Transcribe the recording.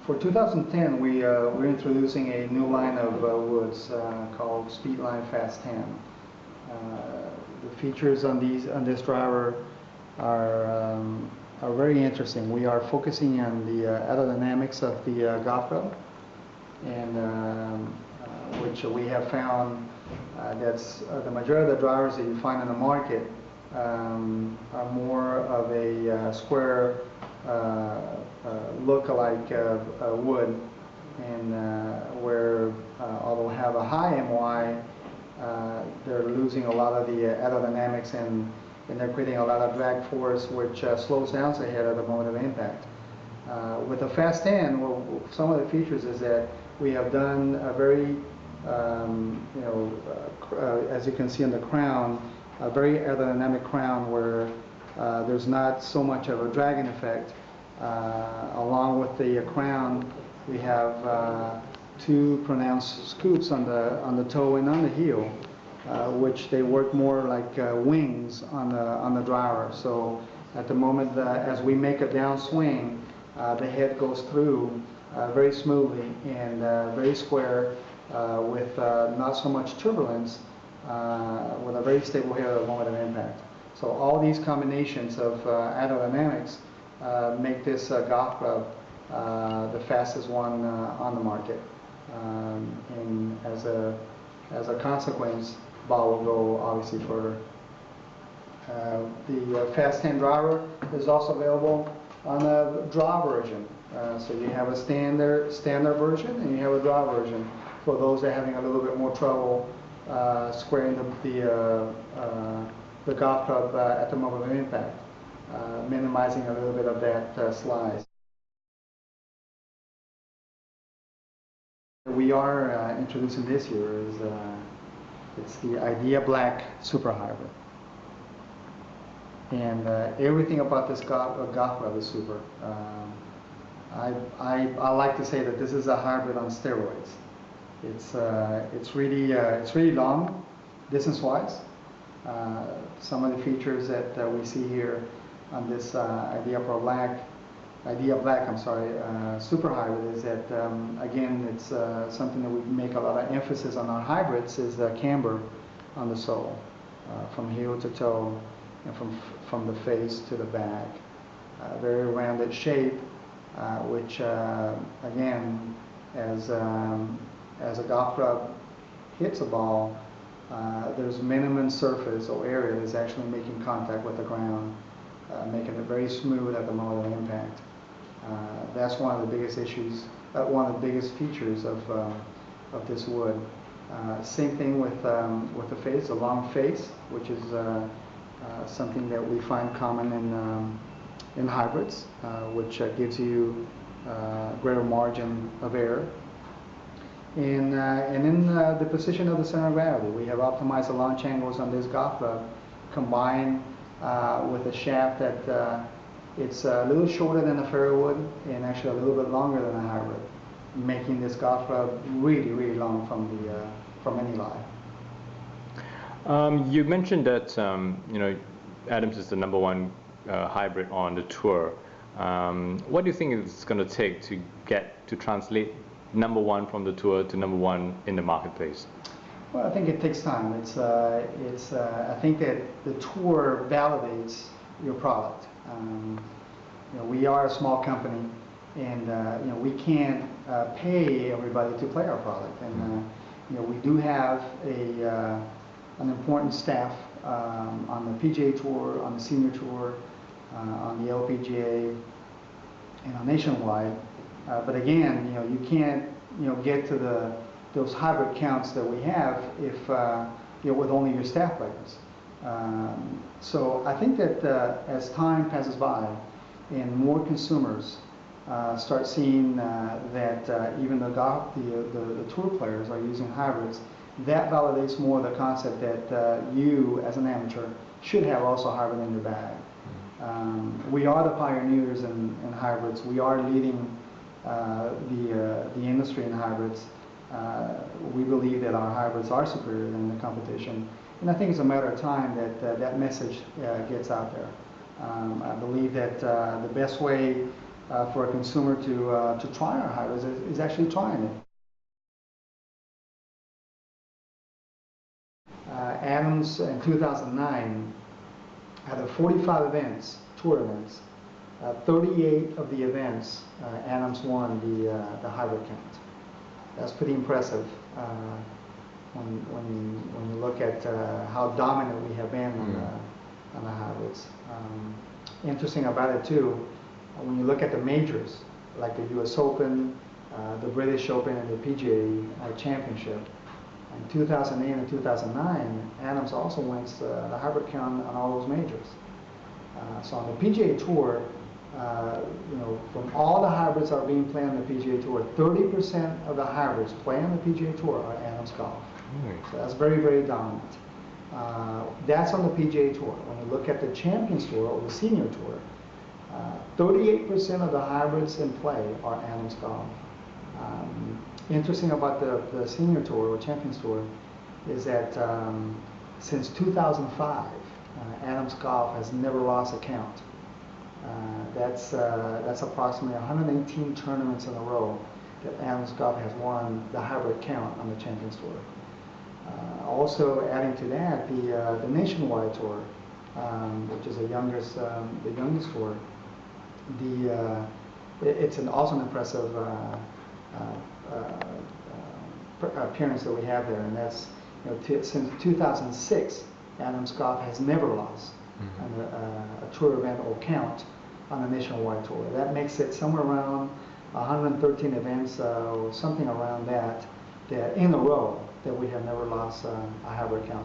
For 2010, we're introducing a new line of woods called Speedline FAST 10. The features on this driver are very interesting. We are focusing on the aerodynamics of the golf club, and which we have found that's the majority of the drivers that you find in the market are more of a square look-alike wood, and where although have a high MY, they're losing a lot of the aerodynamics, and they're creating a lot of drag force, which slows down the head at the moment of impact. With the Fast 10, well, some of the features is that we have done a very, as you can see in the crown, a very aerodynamic crown where there's not so much of a dragging effect. Along with the crown, we have two pronounced scoops on the toe and on the heel, which they work more like wings on the driver. So at the moment, as we make a downswing, the head goes through very smoothly and very square, with not so much turbulence, with a very stable head at the moment of impact. So all these combinations of aerodynamics make this golf club the fastest one on the market, and as a consequence, ball will go obviously further. The Fast 10 driver is also available on a draw version. So you have a standard version, and you have a draw version for those that are having a little bit more trouble squaring the golf club at the moment of impact, minimizing a little bit of that slide. We are introducing this year is it's the Idea Black Super Hybrid, and everything about this golf club is super. I like to say that this is a hybrid on steroids. It's really long distance-wise. Some of the features that we see here on this Idea Black, I'm sorry, Super Hybrid is that again, it's something that we make a lot of emphasis on our hybrids is the camber on the sole, from heel to toe, and from the face to the back. Very rounded shape, which again, as a golf club hits a ball, there's minimum surface or area that's actually making contact with the ground, making it very smooth at the moment of impact. That's one of the biggest issues, one of the biggest features of this wood. Same thing with the face, a long face, which is something that we find common in hybrids, which gives you greater margin of error. And in the position of the center of gravity, we have optimized the launch angles on this golf club, combined with a shaft that it's a little shorter than a fairway wood, and actually a little bit longer than a hybrid, making this golf club really long from any lie. You mentioned that Adams is the #1 hybrid on the tour. What do you think it's going to take to translate #1 from the tour to #1 in the marketplace? Well, I think it takes time. I think that the tour validates your product. We are a small company, and we can't pay everybody to play our product. And we do have an important staff on the PGA Tour, on the Senior Tour, on the LPGA, and on Nationwide. But again, you can't get to those hybrid counts that we have if with only your staff players. So I think that as time passes by and more consumers start seeing that even the tour players are using hybrids, that validates more the concept that you as an amateur should have also a hybrid in your bag. We are the pioneers in hybrids. We are leading the industry in hybrids. We believe that our hybrids are superior than the competition, and I think it's a matter of time that that message gets out there. I believe that the best way for a consumer to try our hybrids is actually trying it. Adams in 2009 had 45 events, tour events. 38 of the events, Adams won the hybrid count. That's pretty impressive when you look at how dominant we have been on the hybrids. Interesting about it too, when you look at the majors, like the U.S. Open, the British Open, and the PGA Championship. In 2008 and 2009, Adams also wins the hybrid count on all those majors. So on the PGA Tour, from all the hybrids that are being played on the PGA Tour, 30% of the hybrids playing on the PGA Tour are Adams Golf. So that's very, very dominant. That's on the PGA Tour. When you look at the Champions Tour or the Senior Tour, 38% of the hybrids in play are Adams Golf. Interesting about the Senior Tour or Champions Tour is that since 2005, Adams Golf has never lost a count. That's approximately 118 tournaments in a row that Adams Golf has won the hybrid count on the Champions Tour. Also adding to that, the Nationwide Tour, which is the youngest tour, it's also an impressive appearance that we have there, and that's since 2006, Adams Golf has never lost a tour event or count on the Nationwide Tour. That makes it somewhere around 113 events or something around that in a row that we have never lost a hybrid count.